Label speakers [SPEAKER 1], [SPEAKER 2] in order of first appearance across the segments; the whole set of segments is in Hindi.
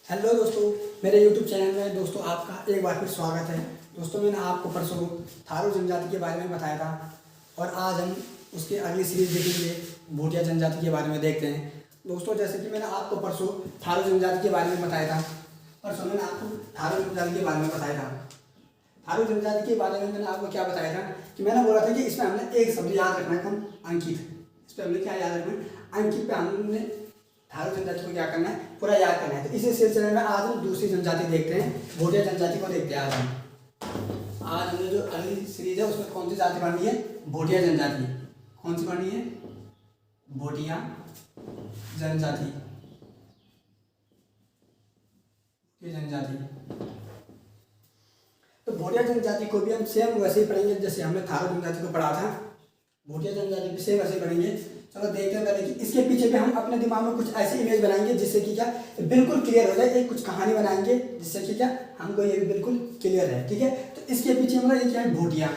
[SPEAKER 1] हेलो दोस्तों, मेरे YouTube चैनल में दोस्तों आपका एक बार फिर स्वागत है। दोस्तों मैंने आपको परसों थारू जनजाति के बारे में बताया था और आज हम उसकी अगली सीरीज देखेंगे, भोटिया जनजाति के बारे में देखते हैं। दोस्तों जैसे कि मैंने आपको परसों थारू जनजाति के बारे में बताया था, थारू जनजाति के बारे में बताया था। थारू जनजाति के बारे में मैंने आपको क्या बताया था कि मैंने बोला था कि इसमें हमने एक शब्द याद रखना है, कौन? अंकित। इस पर हमने क्या याद रखना है? अंकित पे हमने थारू जनजाति को क्या करना है? पूरा याद करना है। तो इसी सिलसिले में आज हम दूसरी जनजाति देखते हैं, भोटिया जनजाति को देखते हैं। आज हमने जो अगली सीरीज है उसमें कौन सी जाति पढ़नी है? भोटिया जनजाति। कौन सी पढ़नी है? भोटिया जनजाति। तो भोटिया जनजाति को भी हम सेम वैसे ही पढ़ेंगे जैसे हमने थारू जनजाति को पढ़ा था। भोटिया जनजाति भी सेम वैसे पढ़ेंगे। चलो देखते हैं पहले कि इसके पीछे भी हम अपने दिमाग में कुछ ऐसी इमेज बनाएंगे जिससे कि क्या बिल्कुल क्लियर हो जाए। एक कुछ कहानी बनाएंगे जिससे कि क्या हमको ये भी बिल्कुल क्लियर है। ठीक है, तो इसके पीछे मतलब ये क्या है? भोटिया।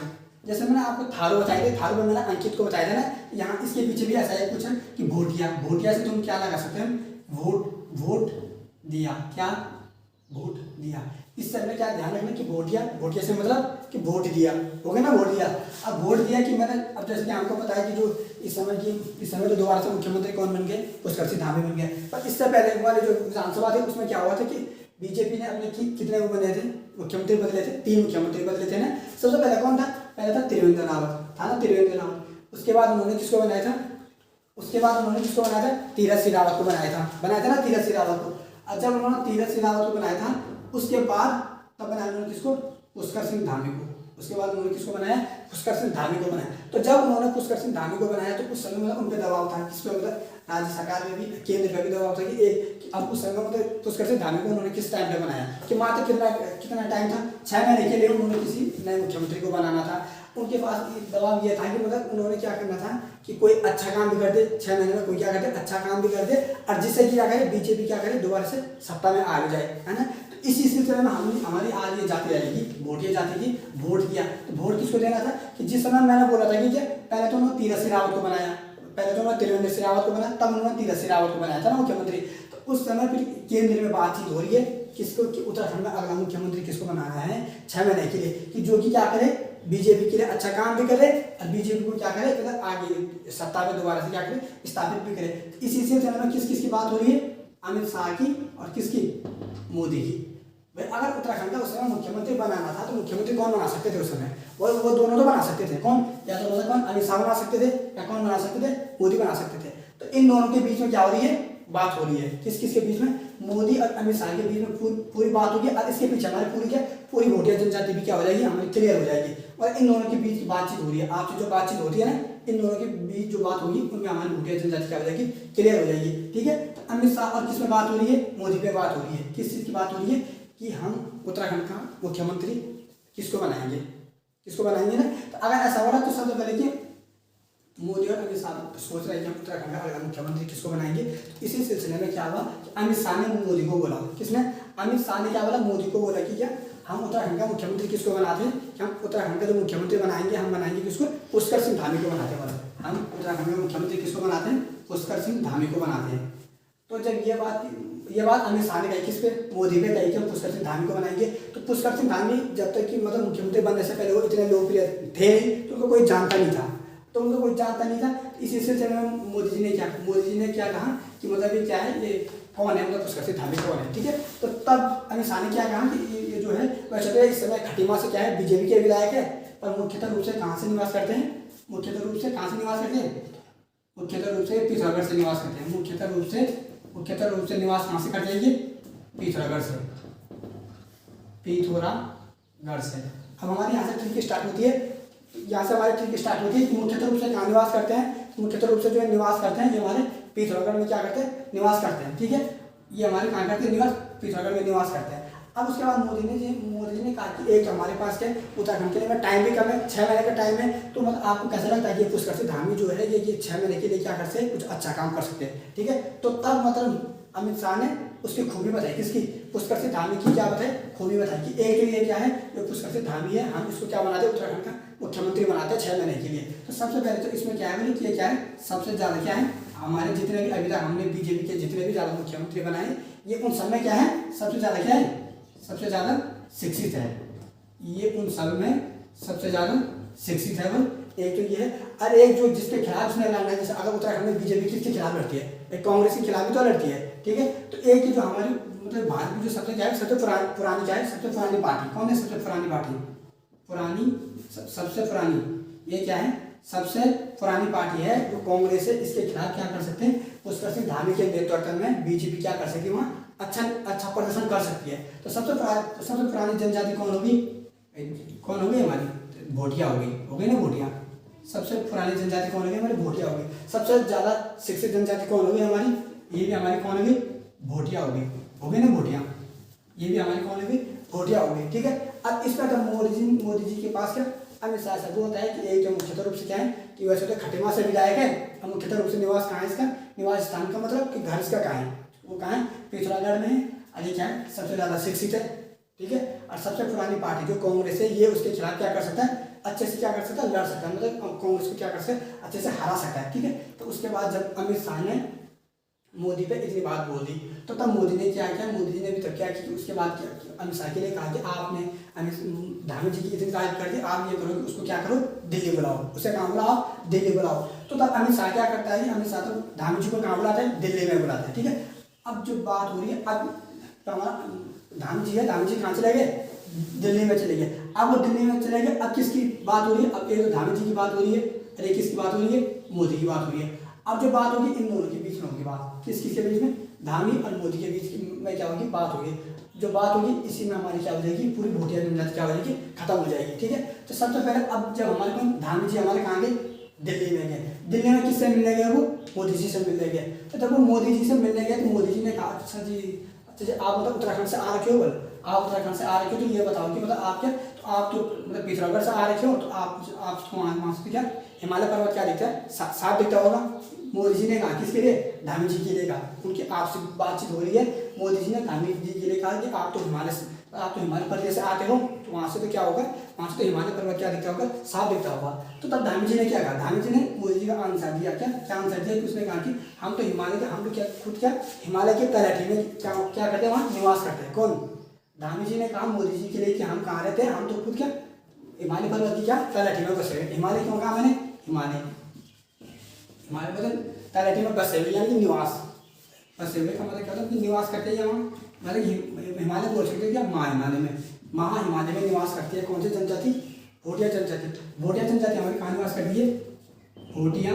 [SPEAKER 1] जैसे मैंने आपको थारू बताए थे, थारू में मैंने अंकित को बताया था ना, यहाँ इसके पीछे भी ऐसा है कुछ है कि भोटिया। भोटिया से तुम क्या लगा सकते हैं? वोट दिया। क्या? वोट दिया। इस तरह में क्या ध्यान रखना कि भोटिया, भोटिया से मतलब कि वोट दिया, हो गया ना? वोट दिया। अब वोट दिया कि मैंने, अब जैसे कि आपको पता है कि जो इस समय जो दोबारा से मुख्यमंत्री कौन बन गए? पुष्कर सिंह धामी बन गए। पर इससे पहले वाले जो विधानसभा थे उसमें क्या हुआ था कि बीजेपी ने अपने कितने वो बने थे? मुख्यमंत्री बदले थे, 3 मुख्यमंत्री बदले थे ना। सबसे पहले कौन था? पहले था त्रिवेंद्र रावत, था ना? त्रिवेंद्र रावत। उसके बाद उन्होंने किसको बनाया था? तीरथ सिंह रावत को बनाया था ना, तीरथ सिंह रावत को। और जब उन्होंने तीरथ सिंह रावत को बनाया था उसके बाद तब बनाया उन्होंने किसको? पुष्कर सिंह धामी को। उसके बाद उन्होंने किसको बनाया? पुष्कर सिंह धामी को बनाया। तो जब उन्होंने पुष्कर सिंह धामी को बनाया तो उस समय मतलब उन पर दबाव था, किस पे? मतलब राज्य सरकार में भी, केंद्र में भी दबाव था कि अब उस समय मतलब पुष्कर सिंह धामी को उन्होंने किस टाइम पे बनाया कि मात्र कितना टाइम था? 6 महीने के लिए उन्होंने किसी नए मुख्यमंत्री को बनाना था। उनके पास दबाव ये था कि मतलब उन्होंने क्या करना था कि कोई अच्छा काम भी कर दे, 6 महीने में कोई क्या करते? अच्छा काम भी कर दे, और जिससे क्या करे? बीजेपी क्या करे? दोबारा से सत्ता में आ जाए, है ना? इसी सिलसिले में हमारी आज ये जाति रहेगी, भोटिया जाति की। वोट किया तो वोट किसको देना था कि जिस समय मैंने बोला था कि क्या पहले तो उन्होंने तीरथ सिंह रावत को बनाया, पहले तो उन्होंने त्रिवेंद्र सिंह रावत को बनाया, तब उन्होंने तीरथ सिंह रावत को बनाया था ना मुख्यमंत्री। तो उस समय फिर केंद्र में बातचीत हो रही है किसको कि उत्तराखंड में अगला मुख्यमंत्री किसको बनाना है 6 महीने के लिए, कि जो कि क्या करे? बीजेपी के लिए अच्छा काम भी करे और बीजेपी को क्या करे? मतलब आगे सत्ता में दोबारा से क्या करे? स्थापित भी करे। तो इसी सिलसिले में किस किस की बात हो रही है? अमित शाह की और किसकी? मोदी की। भाई अगर उत्तराखंड का उस समय मुख्यमंत्री बनाना था तो मुख्यमंत्री कौन बना सकते थे उस समय? वो दोनों तो बना सकते थे। कौन? या तो मतलब कौन? अमित शाह बना सकते थे, या कौन बना सकते थे? मोदी बना सकते थे। तो इन दोनों के बीच में क्या हो रही है? बात हो रही है। किस किस के बीच में? मोदी और अमित शाह के बीच में पूरी बात होगी। और इसके पीछे हमारी पूरी भोटिया जनजाति भी क्या हो जाएगी? हमारी क्लियर हो जाएगी। और इन दोनों के बीच की बातचीत हो रही है, आपसे जो बातचीत होती है ना, इन दोनों के बीच जो बात होगी उनमें हमारी भोटिया जनजाति क्या हो जाएगी? क्लियर हो जाएगी। ठीक है, तो अमित शाह और किस में बात हो रही है? मोदी पे बात हो रही है। किस चीज की बात हो रही है कि हम उत्तराखंड का मुख्यमंत्री किसको बनाएंगे ना। तो अगर ऐसा हो रहा तो सबसे पहले कि मोदी और अमित शाह सोच रहे हैं कि हम उत्तराखंड का अगला मुख्यमंत्री किसको बनाएंगे। तो इसी सिलसिले में क्या हुआ कि अमित शाह ने मोदी को बोला। किसने? अमित शाह ने क्या बोला? मोदी को बोला कि क्या हम उत्तराखंड का मुख्यमंत्री किसको बनाते हैं कि हम उत्तराखंड का जो मुख्यमंत्री बनाएंगे, हम बनाएंगे किसको? पुष्कर सिंह धामी को बनाते हैं। हम उत्तराखंड का मुख्यमंत्री किसको बनाते हैं? पुष्कर सिंह धामी को बनाते हैं। तो जब ये बात अमित शाह ने कही किस पे? मोदी पे कही कि हम पुष्कर सिंह धामी को बनाएंगे। तो पुष्कर सिंह धामी जब तक कि मतलब मुख्यमंत्री बनने से पहले वो इतने लोकप्रिय थे तो उनको कोई जानता नहीं था। इसी सिलसिले में मोदी जी ने क्या कहा कि मतलब ये क्या है, ये कौन है, मतलब पुष्कर सिंह धामी कौन है? ठीक है, तो तब अमित शाह ने क्या कहा कि ये जो है वैसे तो इस समय खटीमा से क्या है? बीजेपी के विधायक है, पर मुख्यतः रूप से कहाँ से निवास करते हैं? मुख्यतः रूप से पिथौरागढ़ से निवास करते हैं। मुख्यतः रूप से निवास कहाँ से करते हैं? ये पिथौरागढ़ से। अब हमारी यहाँ से ट्रिक स्टार्ट होती है, कि मुख्यतः रूप से कहाँ निवास करते हैं? मुख्यतः रूप से जो निवास करते हैं ये हमारे पिथौरागढ़ में क्या करते हैं? निवास करते हैं। ठीक है, ये हमारे कहाँ करते हैं? निवास पिथौरागढ़ में निवास करते हैं। अब उसके बाद मोदी जी ने कहा कि एक हमारे पास क्या उत्तराखंड के लिए टाइम भी कम है, 6 महीने का टाइम है। तो मतलब आपको कैसा लगता है कि पुष्कर सिंह धामी जो है ये 6 महीने के लिए क्या कर सकते हैं? कुछ अच्छा काम कर सकते हैं। ठीक है, तो तब मतलब अमित शाह ने उसकी खूबी बताई। किसकी? पुष्कर सिंह धामी की क्या बताई? खूबी बताई कि एक ये क्या है, जो पुष्कर सिंह धामी है, हम इसको क्या बनाते हैं? उत्तराखंड का मुख्यमंत्री बनाते हैं 6 महीने के लिए। तो सबसे पहले तो इसमें क्या है कि क्या है? सबसे ज्यादा क्या है? हमारे जितने भी अभी तक हमने बीजेपी के जितने भी ज़्यादा मुख्यमंत्री बनाए ये उन सब में क्या है, सबसे ज़्यादा क्या है, सबसे ज़्यादा शिक्षित है। ये उन सब में सबसे ज़्यादा शिक्षित है। वो एक तो ये है, और एक जो जिसके खिलाफ उसने लड़ना है, जैसे अगर उत्तराखंड में बीजेपी किसके खिलाफ लड़ती है, एक कांग्रेस के खिलाफ भी तो लड़ती है, ठीक है। तो एक जो हमारी मतलब भारत में जो सबसे क्या है, सबसे पुरानी क्या है, सबसे पुरानी पार्टी कौन है, सबसे पुरानी पार्टी, सबसे पुरानी, ये क्या है, सबसे पुरानी पार्टी है जो कांग्रेस है। इसके खिलाफ क्या कर सकते हैं, पुष्कर सिंह धामी के नेतृत्व में बीजेपी क्या कर सकती है, वहाँ अच्छा प्रदर्शन कर सकती है। तो सबसे पुरानी जनजाति कौन होगी, हमारी भोटिया हो गई ना, भोटिया। सबसे पुरानी जनजाति कौन होगी, हमारी भोटिया होगी। सबसे ज़्यादा शिक्षित जनजाति कौन होगी, हमारी, ये भी हमारी कौन होगी, भोटिया होगी ना, भोटिया। ये भी हमारी कौन होगी, भोटिया होगी, ठीक है। अब इसका जब मोदी जी के पास क्या अमित शाह साहब होता है कि एक जो मुख्यतः रूप से क्या है कि वैसे तो खटीमा से विधायक है, अब मुख्यतः रूप से निवास कहाँ है इसका, निवास स्थान का मतलब कि घर इसका कहाँ है, वो कहाँ है, पिथौरागढ़ में है। और ये क्या है, सबसे ज़्यादा शिक्षित है, ठीक है। और सबसे पुरानी पार्टी जो कांग्रेस है, ये उसके खिलाफ क्या कर सकता है, अच्छे से क्या कर सकता है, लड़ सकता है, मतलब कांग्रेस को क्या कर सकता है, अच्छे से हरा सकता है, ठीक है। तो उसके बाद जब अमित शाह ने मोदी पे इतनी बात बोल दी, तो तब मोदी ने क्या किया, मोदी जी ने भी तब क्या किया, उसके बाद क्या अमित शाह के लिए कहा कि आपने धामी जी की इतनी तारीफ कर दी, आप ये करो कि उसको क्या करो, दिल्ली बुलाओ, उसे कहाँ बुलाओ, दिल्ली बुलाओ। तो तब अमित शाह क्या करता है, अमित शाह तो धामी जी को कहाँ बुलाता है, दिल्ली में बुलाता है, ठीक है। अब जो बात हो रही है, अब तो हमारा धामी जी है, धामी जी कहाँ चले गए, दिल्ली में चले गए। अब वो दिल्ली में चले गए, अब किसकी बात हो रही है, अब एक तो धामी जी की बात हो रही है, और एक किसकी बात हो रही है, मोदी की बात हो रही है। अब जो बात होगी इन दोनों के बीच में होगी बात, किसके बीच में, धामी और मोदी के बीच में क्या होगी, बात होगी। जो बात होगी इसी में हमारी क्या हो जाएगी, पूरी भोटिया जनजाति क्या हो जाएगी, खत्म हो जाएगी, ठीक है। तो सबसे पहले अब जब हमारे को धामी जी हमारे कहाँ गए, दिल्ली में गए। दिल्ली में किससे मिलने गए, वो मोदी जी से मिलने गए। तो जब वो मोदी जी से मिलने गए तो मोदी जी ने कहा अच्छा जी आप मतलब उत्तराखंड से आ रखे हो, बोल आप उत्तराखंड से आ रखे हो, तो ये बताओ कि मतलब आप क्या, तो आप तो मतलब पिथौरागढ़ से आ रखे हो, तो आपको वहाँ से क्या हिमालय पर्वत क्या दिखता है, साफ दिखता होगा। मोदी जी ने कहा किसके लिए, धामी जी के लिए कहा, उनकी आपसे बातचीत हो रही है। मोदी जी ने धामी जी के लिए कहा कि आप तो हिमालय प्रदेश से आते हो, तो वहाँ से तो क्या होगा, वहाँ से तो हिमालय पर्वत क्या दिखता होगा, साफ दिखता होगा। तो तब धामी जी ने क्या कहा, धामी जी ने मोदी जी का आंसर दिया, क्या आंसर दिया कि उसने कहा कि हम तो खुद क्या हिमालय के तलहटी में क्या करते हैं, वहाँ निवास करते हैं। कौन, धामी जी ने कहा मोदी जी के लिए कि हम कहाँ रहते हैं, हम तो खुद क्या हिमालय पर्वत की क्या तलहटी में बसे हुए। हिमालय क्यों कहा मैंने, हिमालय मतलब तलहटी में बसे हुए, यानी कि निवास, बसे हुए का मतलब क्या होता है कि निवास करते हैं वहाँ, मतलब हिमालय बोल सकते हैं क्या, हिमालय में निवास करती है कौन सी जनजाति, भोटिया जनजाति। भोटिया जनजाति हमारी कहाँ निवास करती है, भोटिया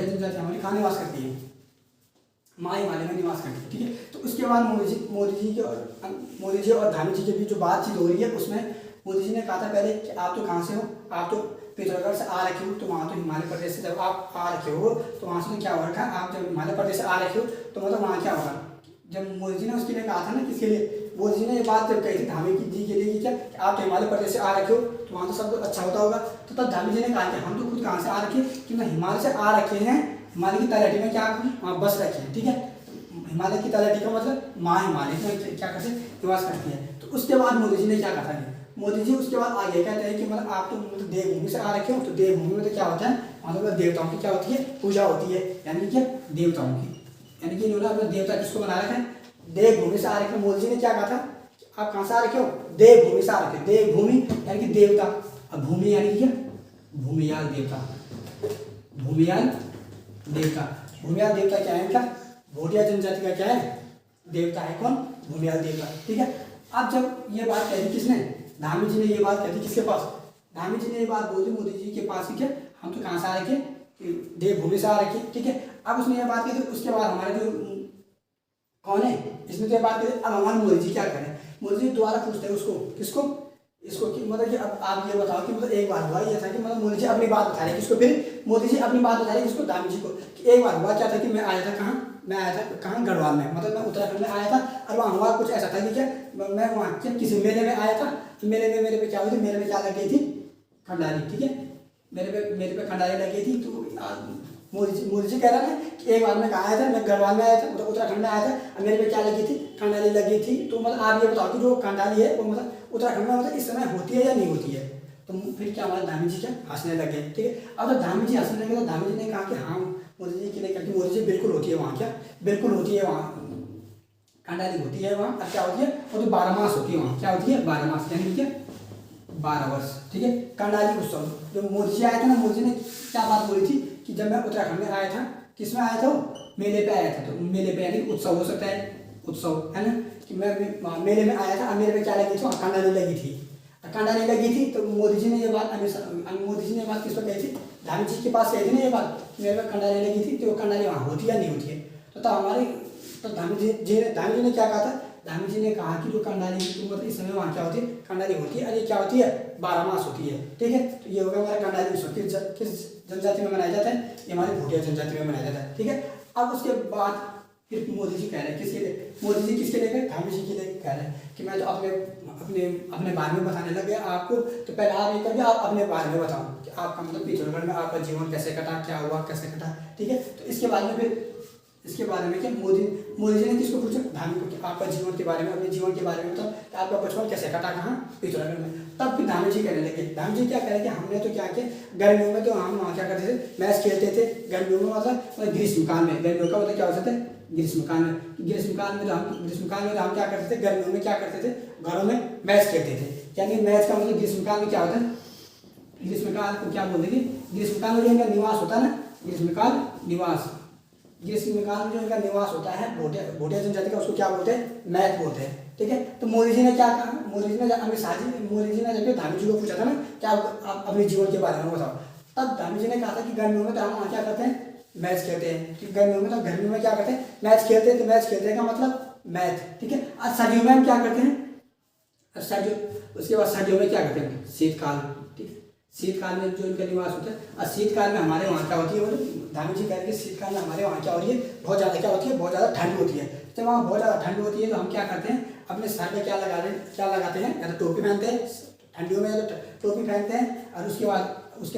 [SPEAKER 1] जनजाति हमारी कहाँ निवास करती है, हिमालय में निवास करती है, ठीक है। तो उसके बाद मोदी जी और धामी जी के बीच जो बातचीत हो रही है, उसमें मोदी जी ने कहा था पहले कि आप तो कहाँ से हो, आप तो पिथौरागढ़ से आ रखे हो, तो वहाँ तो हिमालय प्रदेश से जब आप आ रखे हो तो वहाँ से तो क्या हो रखा है, आप जब हिमालय प्रदेश से आ रखे हो तो मतलब वहाँ क्या होगा। जब मोदी जी ने उसके लिए कहा था ना, किसके लिए, मोदी जी ने ये बात जब कही थी धामी जी के लिए कि क्या कि आप तो हिमालय प्रदेश से आ रखे हो, तो वहाँ तो सब अच्छा होता होगा। तो तब धामी जी ने कहा कि हम तो खुद कहाँ से आ रखे, कि मैं हिमालय से आ रखे हैं, हिमालय की तलहटी में क्या वहाँ बस रखे हैं, ठीक है। हिमालय की तलहटी का मतलब हिमालय में क्या करते निवास करती है। तो उसके बाद मोदी जी ने क्या कहा, मोदी जी उसके बाद आगे कहते हैं कि मतलब आप तो मतलब देवभूमि से आ रखे हो, तो देवभूमि में तो क्या होता है, मतलब देवताओं की क्या होती है, पूजा होती है, यानी कि क्या देवताओं की, यानी कि इन्होंने अपना देवता किसको बना रखा है, देवभूमि से आ रखे। मोदी जी ने क्या कहा था, आप कहाँ से आ रखे हो, देवभूमि से आ रखे, देवभूमि यानी कि देवता, अब भूमि यानी कि क्या, भूमियाल देवता, भूमियाल देवता क्या है इनका, भोटिया जनजाति का क्या है, देवता है कौन, भूमियाल देवता, ठीक है। अब जब ये बात कही किसने, धामी जी ने ये बात कही किसके पास, धामी जी ने ये बात बोली मोदी जी के पास, ठीक है, हम तो कहाँ से आ रखे, देवभूमि से आ रखे, ठीक है। अब उसने ये बात की, तो उसके बाद हमारे जो कौन है, इसने तो ये बात की। अब हमारे मोदी जी क्या करें, मोदी जी दोबारा पूछते हैं उसको, किसको, इसको कि मतलब कि अब आप ये बताओ कि मतलब एक बार हुआ ये था कि मतलब मोदी जी अपनी बात बता रहे किसको, फिर मोदी जी अपनी बात बता रहे किसको, धामी जी को, कि एक बार हुआ क्या था कि मैं आया था कहाँ गढ़वाल में, मतलब मैं उत्तराखंड में आया था, और वहाँ हुआ कुछ ऐसा था कि क्या मैं वहाँ किसी मेले में आया था, तो मेरे पे क्या हुई थी, मेरे में क्या लग गई थी, खंडारी, ठीक है, मेरे पे खंडारी लग गई थी। तो मोदी जी कह रहा है कि एक बार मैं कहाँ आया था, मैं गढ़वाल में आया था, मतलब उत्तराखंड में आया था, और मेरे पे क्या लगी थी, खंडाली लगी थी। तो मतलब आप ये बताओ कि जो खंडाली है वो मतलब उत्तराखंड में मतलब इस समय होती है या नहीं होती है। तो फिर क्या हमारे धामी जी क्या हंसने लगे, ठीक है। अब तो धामी जी हंसने लगे, तो धामी जी ने कहा कि हाँ मोदी जी किले करके मोदी जी बिल्कुल होती है वहाँ, क्या बिल्कुल होती है वहाँ, कंडाली होती है वहाँ। अब क्या होती है, वो तो 12 मास होती है वहाँ, क्या होती है 12 मास, यानी क्या 12 वर्ष, ठीक है। कंडाली उत्सव, जो मोदी जी आए थे ना, मोदी जी ने क्या बात बोली थी कि जब मैं उत्तराखंड में आया था, किस में आया था वो, मेले पे आया था, तो मेले पे यानी उत्सव हो सकता है, उत्सव है ना, कि मैं मेले में आया था, मेले में क्या लगी थी, वहाँ कंडाली लगी थी, कंडाली लगी थी। तो मोदी जी ने ये बात मोदी जी ने बात किस पर कही थी, धामी जी के पास कही थी ना ये बात, मेरे में कंडाली लगी थी, तो वो कंडाली वहाँ होती है या नहीं होती है। तो हमारे तो धामी जी ने क्या कहा था, धामी जी ने कहा कि जो कंडाली की मतलब इस समय वहाँ क्या होती है, कंडाली होती है, और ये क्या होती है 12 मास होती है, ठीक है। तो ये हो गया हमारा कंडाली उत्सव, किस जनजाति में मनाया जाता है, ये हमारी भूटिया जनजाति में मनाया जाता है, ठीक है। अब उसके बाद फिर मोदी जी कह रहे हैं किसके लिए, मोदी जी किसके लिए, धामी जी के लिए कह रहे हैं कि मैं तो अपने अपने अपने बारे में बताने लगे आपको, तो पहले आप ये करिए, आप अपने बारे में बताओ कि आपका मतलब पिथौरागढ़ में आपका जीवन कैसे कटा, क्या हुआ, कैसे कटा, ठीक है। तो इसके बारे में फिर इसके बारे में क्या मोदी जी ने किसको पूछा, धामी को, कि आपका जीवन के बारे में, अपने जीवन के बारे में बताओ कि आपका बचपन कैसे कटा, कहाँ, पिथौरागढ़ में। तब फिर धामी जी कहने लगे, धामी जी क्या कह रहे कि हमने तो क्या किया, गर्मियों में तो हम वहाँ क्या करते थे, मैच खेलते थे, गर्मियों में मतलब ग्रीष्मकाल में, गर्मियों का मतलब क्या हो सकता है, ग्रीष्मकाल में, ग्रीष्मकाल में तो हम क्या करते थे, गर्मियों में क्या करते थे, घरों में मैच खेलते थे, यानी मैच का मतलब ग्रीष्मकाल में क्या होता है, ग्रीष्मकाल को क्या बोलते हैं, ग्रीष्मकाल में जो इनका निवास होता है ना, ग्रीष्मकाल निवास, ग्रीष्मकाल में जो इनका निवास होता है भोटिया जनजाति का, उसको क्या बोलते हैं, मैच बोलते हैं, ठीक है। तो मोदी जी ने क्या कहा, मोदी जी ने जब धामी जी को पूछा था ना कि आप अपने जीवन के बारे में बताओ, तब धामी जी ने कहा था कि गर्मियों में तो हम वहाँ क्या करते हैं, मैच खेलते हैं, ठीक, गर्मियों में तो गर्मियों में क्या करते हैं, मैच खेलते हैं, तो मैच खेलते का मतलब मैच, ठीक है। और सर्दियों में हम क्या करते हैं, उसके बाद सर्दियों में क्या करते हैं, शीतकाल, ठीक है, शीतकाल में जो इनका निवास होता है। और शीतकाल में हमारे वहाँ क्या होती है, वो धामी जी कह रहे हैं शीतकाल में हमारे वहाँ क्या हो रही है, बहुत ज़्यादा क्या होती है, बहुत ज़्यादा ठंड होती है। जब वहाँ बहुत ज़्यादा ठंड होती है तो हम क्या करते हैं, अपने सर में क्या लगाते हैं, या तो टोपी पहनते हैं ठंडियों में, या तो टोपी पहनते हैं, और उसके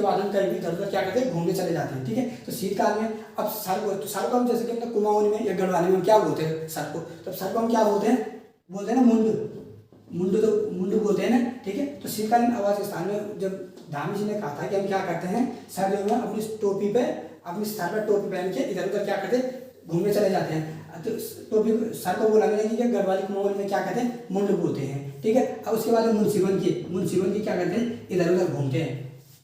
[SPEAKER 1] बाद हम कहीं भी इधर उधर क्या करते हैं, घूमने चले जाते हैं, ठीक है। तो शीतकाल में अब सर को हम जैसे कि मतलब कुमाऊनी में या गढ़वाली में हम क्या बोलते हैं सर को, तब सर को हम क्या बोलते हैं ना मुंडू बोलते हैं ना, ठीक है। तो शीतकालीन आवास स्थान में जब धामी जी ने कहा था कि हम क्या करते हैं, सर्दियों में अपनी सर पर टोपी पहन के इधर उधर क्या करते हैं, घूमने चले जाते हैं। तो टोपी सर को बोला गया कि गढ़वाली कुमाऊनी में क्या कहते हैं, मुंडू बोलते हैं, ठीक है। अब उसके बाद मुंशीवन की क्या करते हैं, इधर उधर घूमते हैं,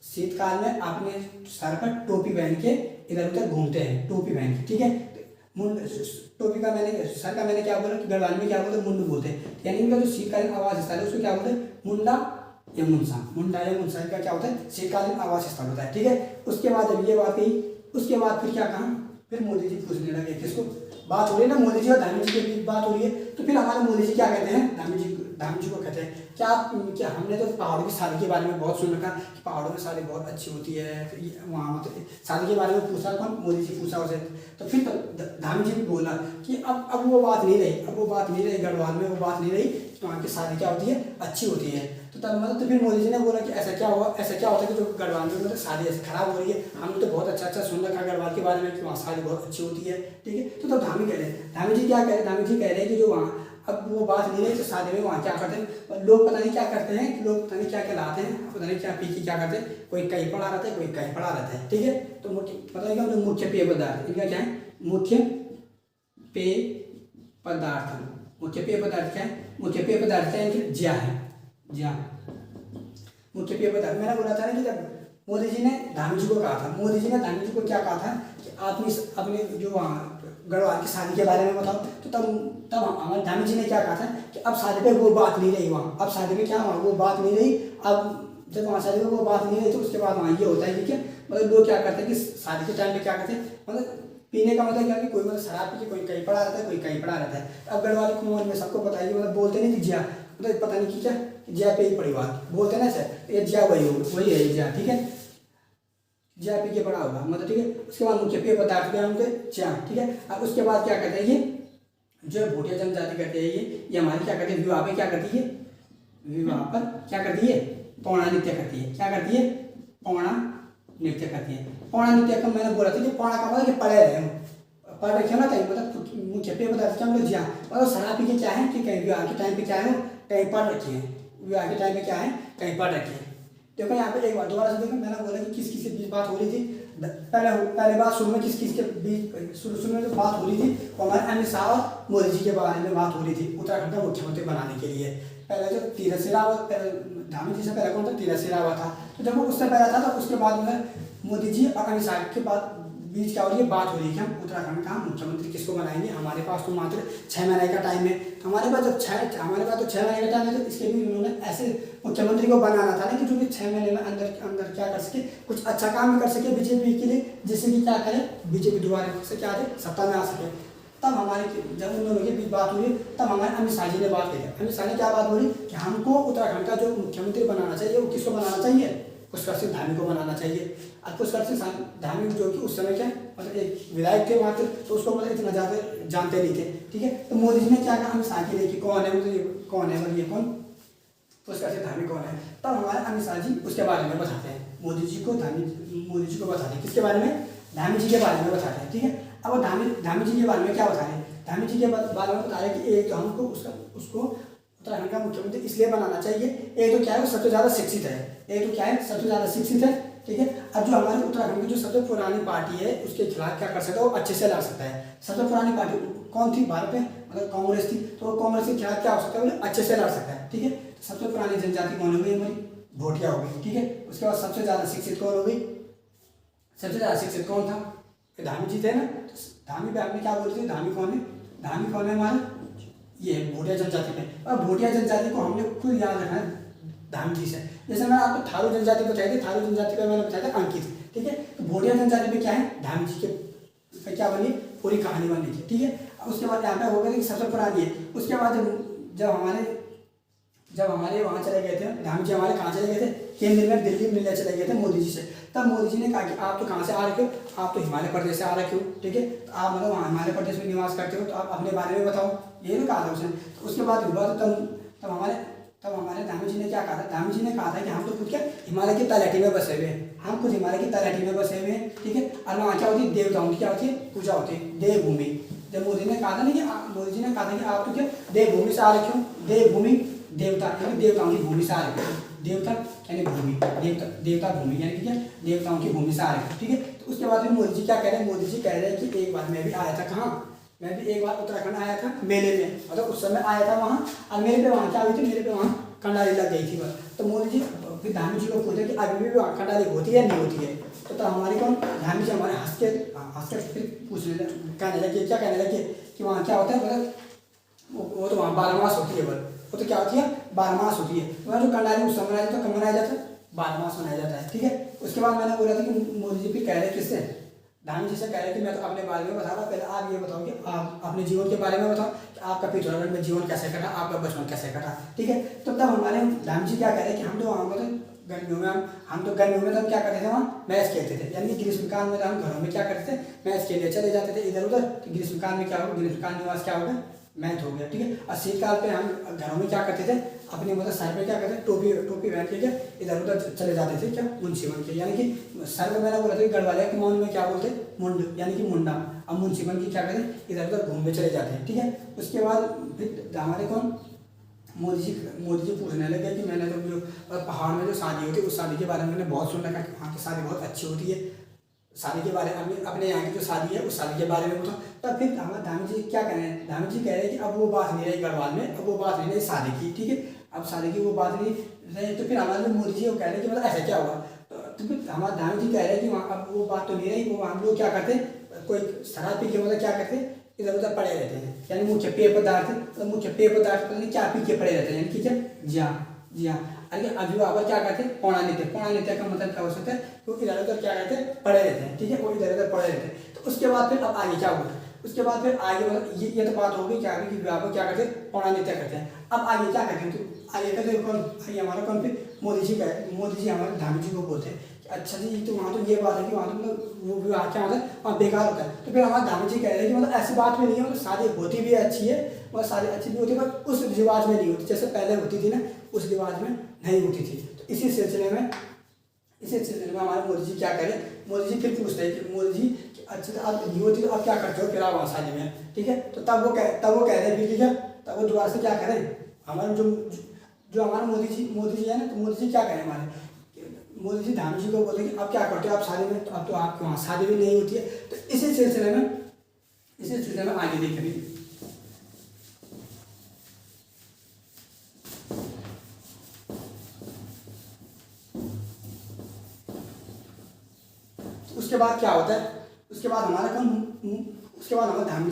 [SPEAKER 1] शीतकाल में अपने सर पर टोपी पहन के इधर उधर घूमते हैं, टोपी पहन के, ठीक है। टोपी का मैंने क्या बोला कि गढ़वाली में क्या बोलते हैं, मुंडू बोलते हैं, यानी इनका जो शीतकालीन आवास स्थल है उसको क्या बोलते हैं, मुंडा या मुंसा का क्या होता है, शीतकालीन आवास स्थल होता है, ठीक है। उसके बाद जब ये बात कही, उसके बाद फिर क्या कहा, फिर मोदी जी पूछने लगे, किसको बात हो रही है ना, मोदी जी और धामी जी के बीच बात हो रही है। तो फिर हमारे मोदी जी क्या कहते हैं, धामी जी को कहते हैं क्या हमने तो पहाड़ों की शादी के बारे में बहुत सुन रखा कि पहाड़ों में शादी बहुत अच्छी होती है, वहाँ मतलब शादी के बारे में पूछा, कौन, मोदी जी पूछा उसे। तो फिर धामी जी भी बोला कि अब वो बात नहीं रही, गढ़वाल में वो बात नहीं रही, वहाँ की शादी क्या होती है, अच्छी होती है। तो तब मतलब तो फिर मोदी जी ने बोला कि ऐसा क्या होता है कि जो गढ़वाल में मतलब शादी ऐसे खराब हो रही है, हमने तो बहुत अच्छा सुन रखा गढ़वाल के बारे में कि वहाँ शादी बहुत अच्छी होती है, ठीक है। तो तब धामी जी क्या कह रहे हैं, धामी जी कह रहे हैं कि जो वहाँ अब वो बात नहीं रही, तो शादी में वहाँ क्या करते हैं लोग, पता नहीं क्या करते हैं, लोग पता नहीं क्या लाते हैं, पता नहीं क्या पी के क्या करते हैं, कोई कहीं पड़ा रहता है, कोई कहीं पड़ा रहता है, ठीक है। तो पता नहीं क्या मुख्य पेय पदार्थ इनका क्या है, मुख्य पेय पदार्थ क्या है, मुख्य पेय पदार्थ क्या है, ज्या है, मुख्य पेय पदार्थ। मैंने बोला था ना कि जब मोदी जी ने धामी जी को कहा था, मोदी जी ने धामी जी को क्या कहा था कि आप अपने जो वहाँ गढ़वाल की शादी के बारे में बताओ। तो तब हमारे धामी जी ने क्या कहा था कि अब शादी पे वो बात नहीं रही वहाँ, अब शादी में क्या वहाँ वो बात नहीं रही, अब जब वहाँ शादी में वो बात नहीं रही तो उसके बाद वहाँ ये होता है कि क्या मतलब लोग क्या करते हैं कि शादी के टाइम पे क्या करते हैं, मतलब पीने का मतलब क्या कि कोई मतलब शराब पी के कोई कहीं पड़ा रहता है, कोई कहीं पड़ा रहता है। अब गढ़वाली कुमाऊनी में सबको पता है कि मतलब बोलते नहीं कि जिया, मतलब पता नहीं कि क्या जिया पे ही पड़ी बात बोलते ना सर, ये जिया वही है जिया, ठीक है, जिया पी के पड़ा होगा मतलब, ठीक है। उसके बाद मुख्य पेय पदार्थ गया उनके चा, ठीक है। अब उसके बाद क्या कहते हैं, ये जो भोटिया जनजाति कहते हैं, ये हमारी क्या करती है, विवाह पे क्या करती है, विवाह पर क्या करती है, पौड़ा नृत्य करती है, क्या करती है, पौड़ा नृत्य करती है। पौड़ा नृत्य का मैंने बोला था कि पौड़ा का मतलब पढ़े रहे पढ़ रखे हो ना कहीं, मतलब मुख्य पेय पदार्थ क्या मतलब जिया, मतलब शराब पी के क्या है कि कहीं विवाह के टाइम पे क्या है कहीं पढ़ रखी है, विवाह के टाइम पे क्या है कहीं पढ़ रखी है, देखो यहाँ पे एक बार दोबारा से देखो, मैंने बोला कि किस किस के बीच बात हो रही थी। पहले बात शुरू में किस किस के बीच शुरू में जो बात हो रही थी वो हमारे अमित शाह और मोदी जी के बारे में बात हो रही थी उत्तराखंड का मुख्यमंत्री बनाने के लिए। पहले जो तीरथ सिंह रावत, धामी जी से पहले कौन था, तीरथ सिंह रावत था। तो जब वो उससे पहले था तो उसके बाद में मोदी जी और अमित शाह के बाद बीच क्या हो रही है, बात हो रही है कि हम उत्तराखंड का मुख्यमंत्री किसको बनाएंगे। हमारे पास तो मात्र 6 महीने का टाइम है। हमारे पास जब हमारे पास तो 6 महीने का टाइम है, तो इसके भी उन्होंने ऐसे मुख्यमंत्री को बनाना था ना कि जो कि 6 महीने में अंदर क्या कर सके, कुछ अच्छा काम भी कर सके बीजेपी के लिए, जिससे कि क्या करे, बीजेपी दोबारा से क्या है, सत्ता में आ सके। तब हमारे जब उन दोनों के बीच बात हुई, तब हमारे अमित शाह जी ने बात की। अमित शाह ने क्या बात बोली कि हमको उत्तराखंड का जो मुख्यमंत्री बनाना चाहिए वो किसको बनाना चाहिए, पुष्कर सिंह धामी को बनाना चाहिए। अब पुष्कर सिंह धामी जो कि उस समय क्या मतलब एक विधायक थे मात्र, तो उसको मतलब इतना ज़्यादा जानते नहीं थे, ठीक है। तो मोदी जी ने क्या कहा अमित शाह के लिए कि कौन है, मतलब ये कौन है, मतलब ये कौन, पुष्कर सिंह धामी कौन है। तब हमारे अमित शाह जी उसके बारे में बताते हैं मोदी जी को बताते हैं, किसके बारे में, धामी जी के बारे में बताते हैं, ठीक है। अब वो धामी जी के बारे में क्या बता रहे हैं, धामी जी के बारे में बता रहे हैं कि एक तो हमको उसको उत्तराखंड का मुख्यमंत्री इसलिए बनाना चाहिए, एक तो क्या है वो सबसे ज़्यादा शिक्षित है, एक तो क्या है सबसे ज़्यादा शिक्षित है, ठीक है। अब जो हमारे उत्तराखंड की जो सबसे पुरानी पार्टी है उसके खिलाफ क्या कर सकता है, वो अच्छे से लड़ सकता है। सबसे पुरानी पार्टी कौन थी भारत में, मतलब कांग्रेस थी, तो कांग्रेस के खिलाफ क्या हो सकता है, वो अच्छे से लड़ सकता है, ठीक है। सबसे पुरानी जनजाति कौन हो गई, हमारी भोटिया हो गई, ठीक है। उसके बाद सबसे ज़्यादा शिक्षित कौन हो गई, सबसे ज़्यादा शिक्षित कौन था, धामी जी थे ना। तो धामी पे आपने क्या बोल रहे थे, धामी कौन है, धामी कौन है हमारा, ये भोटिया जनजाति पे। और भोटिया जनजाति को हमने खुद याद रखना है धामी जी से। जैसे मैंने आपको थारू जनजाति बताई थी, थारू जनजाति पे मैंने बताया था अंकित, ठीक है। तो भोटिया जनजाति पे क्या है, धामी जी के क्या बनी, पूरी कहानी बनी थी, ठीक है। अब उसके बाद यहाँ पे हो गया कि सबसे पुरानी है। उसके बाद जब हमारे वहाँ चले गए थे धामी जी, हमारे कहाँ चले गए थे, केंद्र में दिल्ली मिलने चले गए थे मोदी जी से। तब मोदी जी ने कहा कि आप तो कहाँ से आ रखे हो, आप तो हिमाचल प्रदेश से आ रखे हो, ठीक है। तो आप मतलब वहाँ हिमाचल प्रदेश में निवास करते हो, तो आप अपने बारे में बताओ, ये ना कहा था उसने। तो उसके बाद हुआ तो तब हमारे धामी जी ने क्या कहा था, धामी जी ने कहा था कि हम तो खुद क्या हिमालय की तलहटी में बसे हुए हैं, हम खुद हिमालय की तलहटी में बसे हुए हैं, ठीक है। और वहाँ क्या होती है, देवताओं की क्या होती है, पूजा होती है, देवभूमि। जब मोदी ने कहा था ना कि मोदी जी ने कहा था कि आप तो क्या देवभूमि से आ रखे हो, देवभूमि देवता यानी देवताओं की भूमि से आ रखे हो, देवता यानी भूमि, देवता भूमि यानी क्या देवताओं की भूमि से आ रखे हो, ठीक है। तो उसके बाद में मोदी जी क्या कह रहे हैं, मोदी जी कह रहे हैं कि एक बार मैं भी आया था, कहाँ, मैं भी एक बार उत्तराखंड आया था मेले में, मतलब उस समय आया था वहाँ, और मेरे पे वहाँ क्या हुई थी, मेरे पे वहाँ कंडाली लग गई थी बस। तो मोदी जी फिर धामी जी को पूछे कि अभी भी वहाँ कंडाली होती है नहीं होती है। तो हमारी कौन धामी जी हमारे हंस के फिर पूछने कहने लगे, क्या कहने लगे कि वहाँ क्या होता है, मतलब वो तो वहाँ 12 मास होती है, बस वो तो क्या होती है 12 मास होती है। वहाँ जो कंडाली उस समय मनाया जाता है, कब मनाया जाता है, 12 मास मनाया जाता है, ठीक है। उसके बाद मैंने बोला था कि मोदी जी फिर कह रहे किससे, धामी जी से कह रहे कि मैं तो अपने बारे में बता रहा, पहले आप ये बताओ कि आप अपने जीवन के बारे में बताओ कि आपका पिथौरागढ़ में जीवन कैसे कटा, आपका बचपन कैसे कटा, ठीक है। तो तब हमारे धामी जी क्या कह रहे हैं कि हम तो वहाँ मतलब गर्मियों में तो हम क्या करते थे, वहाँ मैच खेलते थे, यानी कि ग्रीष्मकाल में हम घरों में क्या करते थे, मैच खेलने चले जाते थे इधर उधर। तो ग्रीष्मकाल में क्या होगा, ग्रीष्मकाल निवास क्या होगा, मैच हो गया, ठीक है। और शीतकाल पे हम घरों में क्या करते थे, अपने मतलब सर पे क्या करते थे, टोपी पहन के क्या इधर उधर चले जाते थे, क्या मुंशी बन के, यानी कि सर पे मैंने बोला था कि गढ़वाले के मौन में क्या बोलते, मुंड यानी कि मुंडा। अब मुंशी बन के क्या करते, इधर उधर घूमने चले जाते हैं, ठीक है। उसके बाद फिर हमारे कौन मोदी जी पूछने लगे कि मैंने तो जो पहाड़ में जो शादी होती है उस शादी के बारे में मैंने बहुत सुन रखा कि वहाँ की शादी बहुत अच्छी होती है, शादी के बारे में अपने यहाँ की जो शादी है उस शादी के बारे में बताओ। तब फिर हमारे धामी जी क्या कह रहे हैं, धामी जी कह रहे हैं कि अब वो बात नहीं रही गढ़वाल में, अब वो बात नहीं रही शादी की, ठीक है। अब शादी की वो बात नहीं रही, तो फिर हमारे मोदी जी वो कह रहे हैं कि मतलब ऐसा क्या हुआ। तो फिर हमारे धामी जी कह रहे हैं कि वहाँ अब वो बात तो नहीं रही, वो हम लोग क्या करते, कोई शराब पी के मतलब क्या करते इधर उधर पड़े रहते हैं, यानी मुख्य पेय पदार्थ, मतलब मुख्य पेय पदार्थ पता नहीं क्या पी के पड़े रहते हैं, यानी कि क्या जी हाँ। अरे अभिभावक क्या कहते हैं, पौना नृत्य का मतलब क्या हो सकता है, वो इधर उधर क्या कहते हैं पड़े रहते हैं, ठीक है, वो इधर उधर पड़े रहते हैं। तो उसके बाद फिर अब आगे क्या हुआ, उसके बाद फिर आगे मतलब ये तो बात हो गई क्या कि अभिभावक क्या करते हैं, पौना नृत्य करते हैं। अब आगे क्या करते हैं, तो आगे कहते कौन, आगे हमारा कौन, फिर मोदी जी हमारे धामी जी को बोलते हैं कि अच्छा जी तो वहाँ तो ये बात है कि वहाँ तो मतलब वो विवाह क्या होता है वहाँ बेकार होता है। तो फिर हमारे धामी जी कह रहे हैं कि मतलब ऐसी बात में नहीं है, मतलब शादी होती भी अच्छी है और शादी अच्छी भी होती है, पर उस रिवाज में नहीं होती जैसे पहले होती थी ना, उस रिवाज में नहीं होती थी। तो इसी सिलसिले में हमारे मोदी जी क्या करें, मोदी जी फिर पूछते हैं कि मोदी जी अच्छा आप नहीं होती तो आप क्या करते हो फिर आप वहाँ शादी में, ठीक है। तो तब वो कह रहे हैं फिर ठीक है, तब वो दोबारा से क्या करें, हमारे जो हमारे मोदी जी है ना, तो मोदी जी क्या करें हमारे मोदी जी धामी जी को बोलते कि आप क्या करते हो, आप शादी में, तो अब तो आपके वहाँ शादी भी नहीं होती है। तो इसी सिलसिले में आगे देखेंगे। तो उसके बाद क्या होता है, उसके बाद हमारा उसके बाद हमारे धामी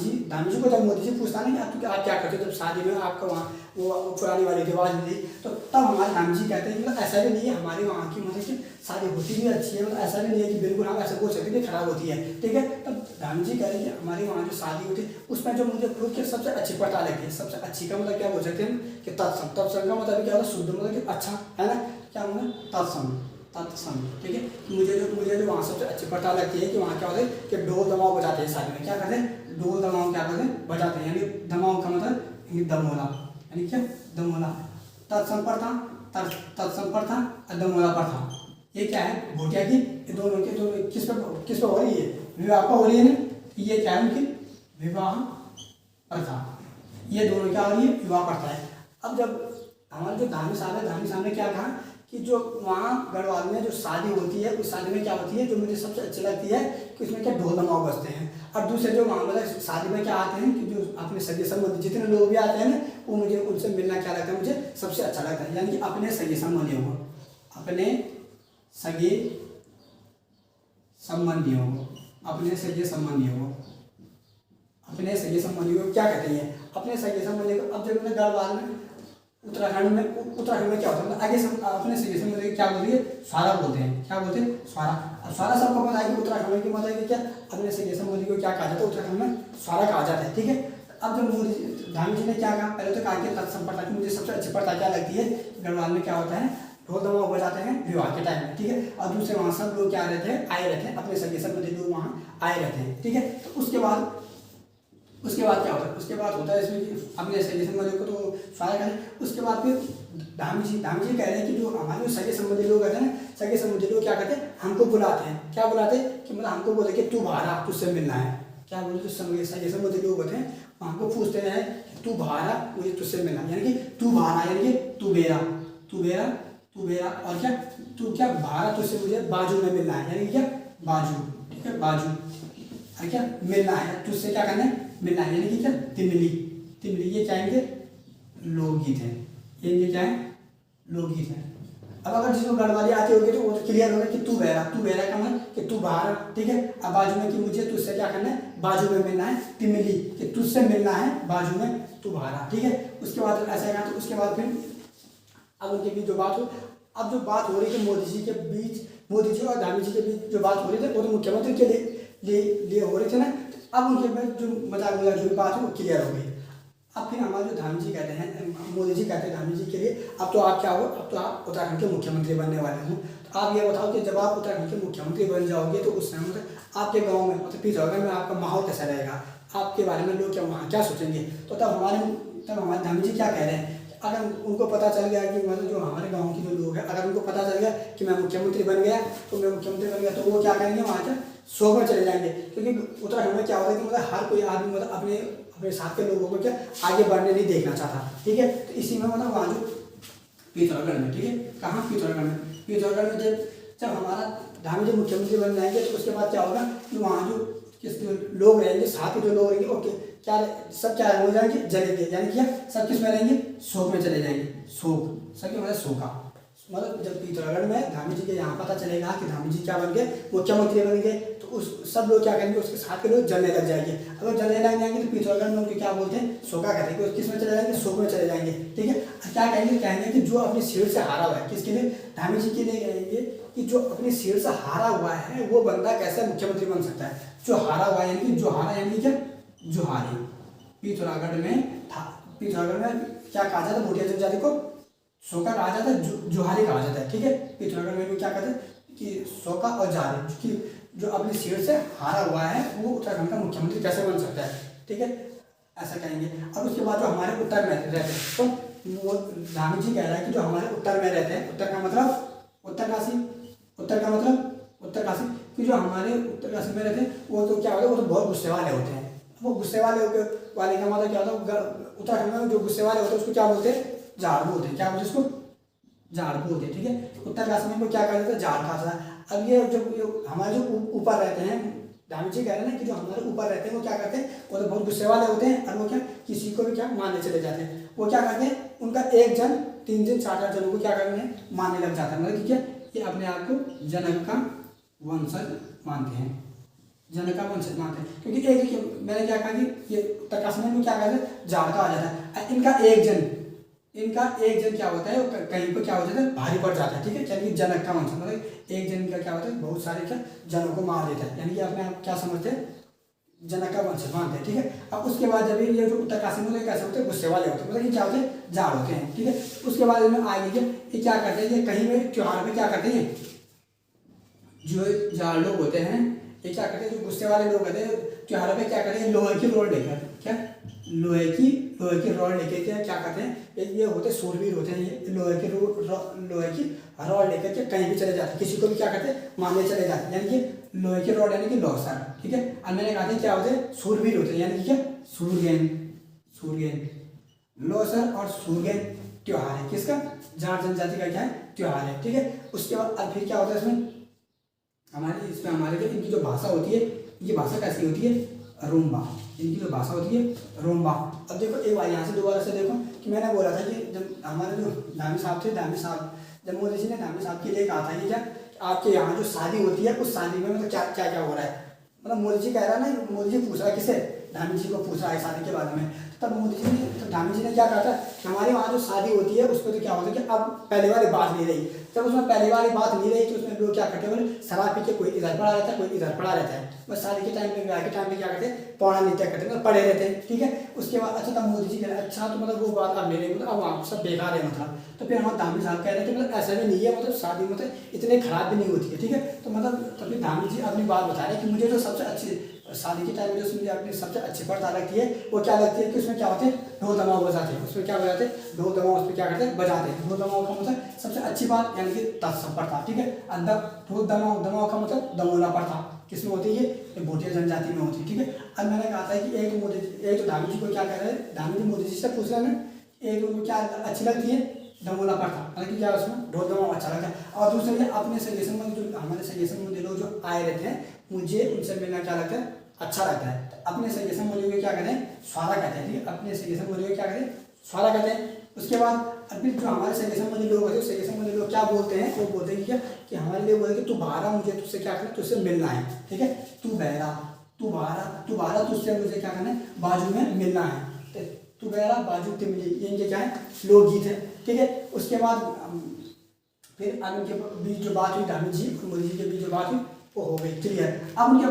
[SPEAKER 1] जी को जब मोदी जी पूछता नहीं कि आप क्या करते हो, जब शादी में आपका वहाँ वो पुरानी वाली रिवाज दी, तो तब हमारे धामी जी कहते हैं कि मतलब ऐसा भी नहीं है हमारे वहाँ की, मतलब कि शादी होती भी अच्छी है, मतलब ऐसा भी नहीं है कि बिल्कुल हम ऐसा बोल सकते कि खराब होती है, ठीक है। तब धामी जी कह रहे हैं कि हमारे वहाँ जो शादी होती है उसमें जो मुझे खुद के सबसे अच्छी पता लगती है, सबसे अच्छी का मतलब क्या बोल सकते हैं कि तत्सम का मतलब क्या होता है, शुद्ध मतलब कि अच्छा है ना, क्या मतलब तत्सम, ठीक है। मुझे जो वहाँ सबसे अच्छी पता लगती है कि वहाँ क्या होता है कि ढोल दमाव बजाते हैं शादी में, क्या करते हैं, ढोल दमाव क्या करते हैं, बजाते हैं, यानी दमाव का मतलब दमोला, यानी क्या, दमोला। तत्संप्रथा और दमोला प्रथा, ये क्या है, भोटिया की, ये दोनों किस पे हो रही है, विवाह पर हो रही है ना। ये क्या है उनकी विवाह प्रथा, ये दोनों क्या हो रही है, विवाह प्रथा है। अब जब हमारे जो धामी साहब ने क्या कहा कि जो वहाँ गढ़वाल में जो शादी होती है उस शादी में क्या होती है, जो मुझे सबसे अच्छी लगती है कि उसमें क्या ढोल दमाव बजते हैं, और दूसरे जो वहाँ मतलब शादी में क्या आते हैं कि जो अपने सगे संबंधी जितने लोग भी आते हैं ना, वो मुझे उनसे मिलना क्या लगता है, मुझे सबसे अच्छा लगता है, यानी कि अपने सगे संबंधियों को, अपने सगे संबंधियों को क्या कहते हैं, अपने सगे संबंधियों को। अब जब गढ़वाल में उत्तराखंड में क्या होता है, आगे अपने सगे संबंधी क्या बोलते हैं, स्वारा बोलते हैं, क्या बोलते हैं, स्वारा। अब स्वारा सबको पता है कि उत्तराखंड की मतलब है क्या, अपने सगे संबंधी को क्या कहा जाता है, उत्तराखंड में स्वारा कहा जाता है, ठीक है। अब जब मोदी धामी जी ने क्या कहा, पहले तो कहा कि तत्सम प्रथा, मुझे सबसे अच्छी प्रथा क्या लगती है, गढ़वाल में क्या होता है, ढोल दमाव बजाते हैं विवाह के टाइम में, ठीक है। और दूसरे वहाँ सब लोग क्या रहते हैं, आए रहते हैं, अपने सगे संबंधी लोग वहाँ आए रहते हैं, ठीक है। तो उसके बाद क्या होता है, उसके बाद होता है इसमें अपने सगे संबंधी को तो सारा करें। उसके बाद फिर धामी जी कह रहे हैं कि जो हमारे सगे संबंधी लोग रहते हैं ना, सगे संबंधी लोग क्या कहते हैं, हमको बुलाते हैं, क्या बुलाते हैं कि मतलब हमको बोले कि तू बाहर आ, तुझसे मिलना है, क्या बोले, जो सगे संबंधी लोग होते हैं हमको पूछते हैं कि तू बाहर आ, मुझे तुझसे मिलना, यानी कि तू बाहर आ, यानी कि तू बेरा, और क्या बाहर आ, तुझसे मुझे बाजू में मिलना है, यानी क्या बाजू, ठीक है, बाजू, और क्या मिलना है, तुझसे क्या करना है, मिलना है, यानी कि क्या तिमली, ये क्या है, लोकगीत है, ये क्या है, लोकगीत है। अब अगर जिसको गढ़वाली आती होगी तो वो तो क्लियर होगा कि तू बहरा का मतलब कि तू बाहर, ठीक है। अब बाजू में कि मुझे तुझसे क्या करना है, बाजू में मिलना है, तिमली कि तुझसे मिलना है बाजू में, तू बाहर, ठीक है। उसके बाद ऐसा है, तो उसके बाद फिर अब उनके बीच जो बात हो, अब जो बात हो रही थी मोदी जी और धामी जी के बीच जो बात हो रही थी वो तो मुख्यमंत्री के लिए हो रही थी ना। अब उनके बीच जो मजाक जो बात है वो क्लियर हो गई। अब फिर हमारे जो धामी जी कहते हैं, मोदी जी कहते हैं धामी जी के लिए, अब तो आप क्या हो, अब तो आप उत्तराखंड के मुख्यमंत्री बनने वाले हो, तो आप ये बताओ कि जब आप उत्तराखंड के मुख्यमंत्री बन जाओगे तो उस समय मतलब आपके गाँव में मतलब पिथौरागढ़ में आपका माहौल कैसा रहेगा, आपके बारे में लोग क्या वहाँ क्या सोचेंगे। तो तब हमारे धामी जी क्या कह रहे हैं, अगर उनको पता चल गया कि मतलब जो हमारे गांव के जो लोग हैं, अगर उनको पता चल गया कि मैं मुख्यमंत्री बन गया तो वो क्या करेंगे, वहाँ के शोक में चले जाएंगे। क्योंकि उत्तराखंड में क्या होता है कि मतलब हर कोई आदमी मतलब अपने साथ के लोगों को क्या आगे बढ़ने नहीं देखना चाहता, ठीक है। तो इसी में मतलब वहाँ जो पिथौरागढ़ में, ठीक है, कहाँ पिथौरागढ़ में जब हमारा धामी जी मुख्यमंत्री बन जाएंगे तो उसके बाद क्या होगा कि वहाँ जो लोग रहेंगे, साथ के जो लोग रहेंगे, ओके क्या सब क्या हो जाएंगे, जलेंगे, यानी कि सब किस में रहेंगे, शोक में चले जाएंगे। शोक सबके मतलब शोका, मतलब जब पिथौरागढ़ में धामी जी के यहाँ पता चलेगा कि धामी जी क्या बन गए, मुख्यमंत्री बन गए, तो उस सब लोग क्या करेंगे, उसके साथ के लोग जलने लग जाएंगे। अगर जलने लग जाएंगे तो पिथौरागढ़ में उनके क्या बोलते हैं, शोका कहते हैं, किस में चले जाएंगे, शोक में चले जाएंगे, ठीक है। क्या कहेंगे कि जो अपनी सीट से हारा हुआ है, किसके लिए, धामी जी के लिए कहेंगे कि जो अपनी सीट से हारा हुआ है वो बंदा कैसे मुख्यमंत्री बन सकता है, जो हारा हुआ है, यानी कि जोहारा, यानी क्या जोहारी। पिथौरागढ़ में क्या कहा जाता है, भोटिया जनजाति को शोका कहा जाता है, जोहारी कहा जाता है, ठीक है। पिथौरागढ़ में भी क्या कहते हैं कि शोका और जोहारी, कि जो अपनी सीट से हारा हुआ है वो उत्तराखंड का मुख्यमंत्री कैसे बन सकता है, ठीक है, ऐसा कहेंगे। और उसके बाद जो हमारे उत्तर में रहते हैं, तो वो धामी जी कह रहा है कि जो हमारे उत्तर में रहते हैं, उत्तर का मतलब उत्तर काशी, कि जो हमारे उत्तर काशी में रहते हैं वो तो क्या होता है, वो तो बहुत गुस्से वाले होते हैं। वो गुस्से वाले का मतलब क्या होता है, उत्तराखंड में जो गुस्से वाले होते हैं उसको क्या बोलते हैं, झाड़ बोलते हैं, क्या बोलते हैं उसको, झाड़ बोलते हैं, ठीक है। उत्तरकाशी में इनको क्या कहते थे, झाड़ खाता था। अब ये जो हमारे जो ऊपर रहते हैं, धामी जी कह रहे हैं ना कि जो हमारे ऊपर रहते हैं वो क्या करते हैं, वो तो बहुत गुस्से वाले होते हैं, और वो क्या किसी को भी क्या मारने चले जाते हैं। वो क्या करते हैं, उनका एक जन 3 जन 4 जनों को क्या करने मारने लग जाता है, मतलब ठीक है, ये अपने आप को जनक का वंशज मानते हैं, जनक का वंशज मानते हैं। क्योंकि एक मैंने क्या कहा कि ये उत्तरकाशी में क्या कहते हैं, झाड़ का आ जाता है। इनका एक जन क्या होता है, कहीं पर क्या हो जाता है, भारी पड़ जाता है, ठीक है। यानी कि जनक का वंशज मतलब एक जन का क्या होता है, बहुत सारे क्या जनों को मार देता है, यानी कि अपने आप क्या समझते हैं, जनक का वंशज मानते हैं, ठीक है। अब उसके बाद जब ये जो उत्तरकाशी में कैसे होते हैं, गुस्से वाले होते हैं, मतलब ये क्या होते हैं, झाड़ होते हैं, ठीक है। उसके बाद में आगे ये क्या करते हैं, ये कहीं में त्योहार में क्या करते हैं, जो झाड़ लोग होते हैं ये क्या करते हैं, जो गुस्से वाले लोग होते हैं त्योहारों पे क्या करते हैं, लोहे की रोड लेकर क्या लोहे की रॉड लेके क्या करते हैं, ये होते सूरवीर होते हैं, ये लोहे की रॉड लेकर के कहीं भी चले जाते हैं, किसी को भी क्या करते हैं, मारने चले जाते हैं, यानी कि लोहे की रॉड यानी कि लौसर, ठीक है। अब मैंने कहा था क्या होते हैं, सूरवीर होते हैं, यानी कि क्या सूरगेन लौसर और सूरगेन त्योहार है किसका, जाट जनजाति का क्या है, त्योहार है, ठीक है। उसके बाद अब फिर क्या होता है इसमें हमारे इनकी जो भाषा होती है, इनकी भाषा कैसी होती है, रोम्बा, इनकी जो भाषा होती है रोम्बा। अब देखो एक बार यहाँ से दोबारा से देखो कि मैंने बोला था कि जब हमारे जो धामी साहब थे, जब मोदी जी ने धामी साहब के लिए कहा था कि क्या आपके यहाँ जो शादी होती है उस शादी में मतलब क्या क्या क्या हो रहा है, मतलब मोदी जी कह रहा है ना, मोदी जी पूछ रहा है किसे, धामी जी को पूछ रहा है शादी के बारे में। तब धामी जी ने क्या कहा था कि हमारे वहाँ जो शादी होती है उसमें तो क्या होता है कि अब पहले वाली बात नहीं रही, जब उसमें पहले वाली बात नहीं रही तो उसमें लोग क्या करते हैं, बोले शराब पी के कोई इधर पड़ा रहता है कोई इधर पड़ा रहता है, बस शादी के टाइम पे ब्याह के टाइम पे क्या करते हैं, पौड़ा नृत्य करते हैं, पड़े रहते हैं, ठीक है। उसके बाद अच्छा तब मोदी जी कह रहे हैं अच्छा तो मतलब वो बात अब नहीं रही, मतलब अब वहाँ सब बेकार है, मतलब तो फिर हमारे धामी साहब कह रहे थे मतलब ऐसा भी नहीं है, मतलब शादी मतलब इतनी खराब भी नहीं होती है, ठीक है। तो मतलब तभी धामी जी अपनी बात बता रहे हैं कि मुझे जो सबसे अच्छी शादी के टाइम में जो मुझे अपनी सबसे अच्छी पर्दा लगती है वो क्या लगती है कि उसमें क्या होते हैं, ढोल दमाऊ बजाते हैं, उसमें क्या बजाते हैं, ढोल दमाऊ उस पर क्या करते हैं, बजाते हैं। ढोल दमाऊ का मतलब सबसे अच्छी बात यानी कि तत्सम प्रथा, ठीक है। अंदर ढोल दमाऊ का मतलब दमोला प्रथा किसमें होती है, ये भोटिया जनजाति में होती है, ठीक है। अब मैंने कहा था कि एक तो धामी जी को क्या कह रहे हैं, धामी जी मोदी जी से पूछ रहे हैं, एक उनको क्या अच्छी लगती है, दमोला प्रथा, मतलब कि क्या उसमें ढोल दमाऊ अच्छा लगता है। और दूसरा ये अपने सजेशन में जो हमारे सजेशन में लोग जो आए रहते हैं मुझे उनसे मिलना क्या लगता है, अच्छा लगता है। तो अपने सजेशन मूल्यों को क्या कहते हैं, स्वारा कहते हैं, ठीक है। अपने सजेशन मूल्यों को क्या कहते हैं, स्वारा कहते हैं। उसके बाद अभी जो हमारे सजेशन मूल्य लोग होते हैं सजेशन मूल्य लोग क्या बोलते हैं, वो बोलते हैं कि हमारे लिए बोलते हैं कि तू बाहर मुझे तुझसे क्या करना, तुझसे मिलना है, ठीक है। तू बाहर तुझसे मुझे क्या करना है, बाजू में मिलना है, तू बहरा बाजू तिमली, ये इनके क्या है, लोकगीत है, ठीक है। उसके बाद फिर उनके बीच जो बात हुई धामी जी और मोदी जी के बीच जो बात हुई वो हो गई क्लियर। अब उनके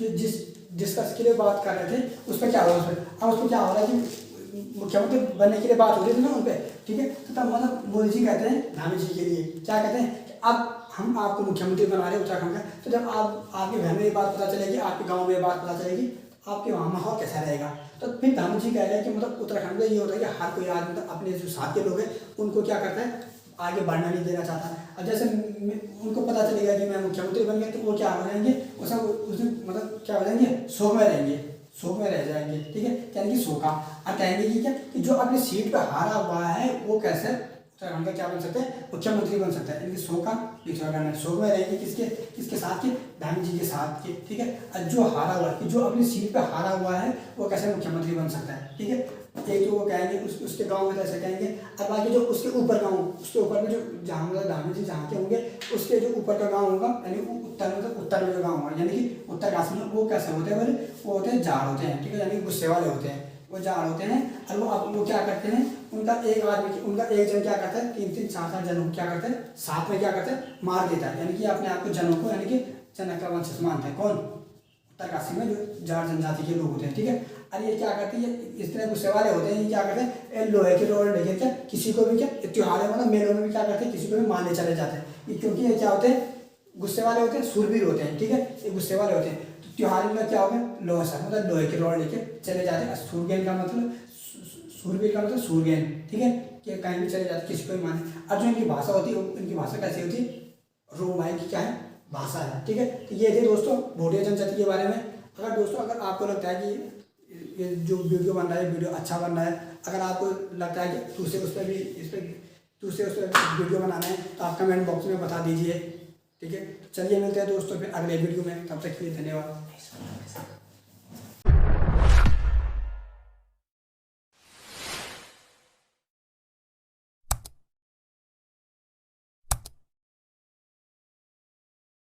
[SPEAKER 1] बीच डिस्कस के लिए बात कर रहे थे उस पर क्या हो रहा है, अब उसको क्या हो रहा है कि मुख्यमंत्री बनने के लिए बात हो रही थी ना उन पर, ठीक है। तो तब मतलब मोदी जी कहते हैं धामी जी के लिए क्या कहते हैं कि अब हम आपको मुख्यमंत्री बना रहे हैं उत्तराखंड का, तो जब आपके घर में ये बात पता चलेगी, आपके गाँव में ये बात पता चलेगी, आपके वहाँ माहौल कैसा रहेगा। तो फिर धामी जी कह रहे हैं कि मतलब उत्तराखंड में ये होता है कि हर कोई आदमी मतलब अपने जो साथ के लोग हैं उनको क्या करता है, आगे बढ़ना नहीं देना चाहता। अब जैसे उनको पता चलेगा कि मैं मुख्यमंत्री बन गया तो वो क्या हो जाएंगे, वो सब उसमें मतलब क्या हो जाएंगे, शोक में रहेंगे, शोक में रह जाएंगे, ठीक है। यानी कि शोका और कहेंगे कि क्या कि जो अपनी सीट पर हारा हुआ है वो कैसे उत्तराखंड का क्या बन सकते हैं, मुख्यमंत्री बन सकता है। इनकी शोका उत्तराखंड शोक में रहेंगे, किसके साथ के, धामी जी के साथ के, ठीक है। और जो हारा हुआ है, जो अपनी सीट पर हारा हुआ है वो कैसे मुख्यमंत्री बन सकता है, ठीक है। एक तो वो कहेंगे उसके गांव में ऐसे कहेंगे, और बाकी जो उसके ऊपर गांव, उसके ऊपर में जो जहाँ मतलब धामी जी जहाँ के होंगे उसके जो ऊपर का गांव होगा यानी उत्तर में जो गांव होगा यानी कि उत्तरकाशी में, वो कैसे होते हैं बोले, वो होते हैं झाड़ होते हैं, ठीक है। यानी कि गुस्से वाले होते हैं, वो झाड़ होते हैं। और वो क्या करते हैं, उनका एक जन क्या करता है, 3-3 4-4 जनों को क्या करते हैं, साथ में क्या करते हैं, मार देता है। यानी कि अपने आप को जनों को यानी कि जनक का वंशज मानते हैं, कौन, उत्तरकाशी में जो जाट जनजाति के लोग होते हैं, ठीक है। अरे ये क्या करते हैं, इस तरह गुस्से वाले होते हैं, ये क्या करते हैं, लोहे के रोड लेके क्या किसी को भी क्या त्योहार मतलब मेलों में भी क्या करते हैं, किसी को भी मारने चले जाते हैं, क्योंकि ये क्या होते हैं, गुस्से वाले होते हैं, सूरवीर होते हैं, ठीक है। ये गुस्से वाले होते हैं। तो त्योहार में क्या हो गया, लोहा सा मतलब लोहे के रोड लेके चले जाते हैं। सूरगेन का मतलब सूरवीर का मतलब सूरगेन, ठीक है, कि कहीं भी चले जाते किसी को भी मारने। और जो इनकी भाषा होती है इनकी भाषा कैसी होती है, रोमाई की क्या है भाषा है, ठीक है। तो ये थे दोस्तों भोटिया जनजाति के बारे में। अगर दोस्तों अगर आपको लगता है कि ये जो वीडियो बन रहा है वीडियो अच्छा बन रहा है, अगर आपको लगता है कि दूसरे उस पर भी इस पर दूसरे उस पर वीडियो बनाना है तो आप कमेंट बॉक्स में बता दीजिए। ठीक है, चलिए मिलते हैं दोस्तों फिर अगले वीडियो में, तब तक के लिए धन्यवाद।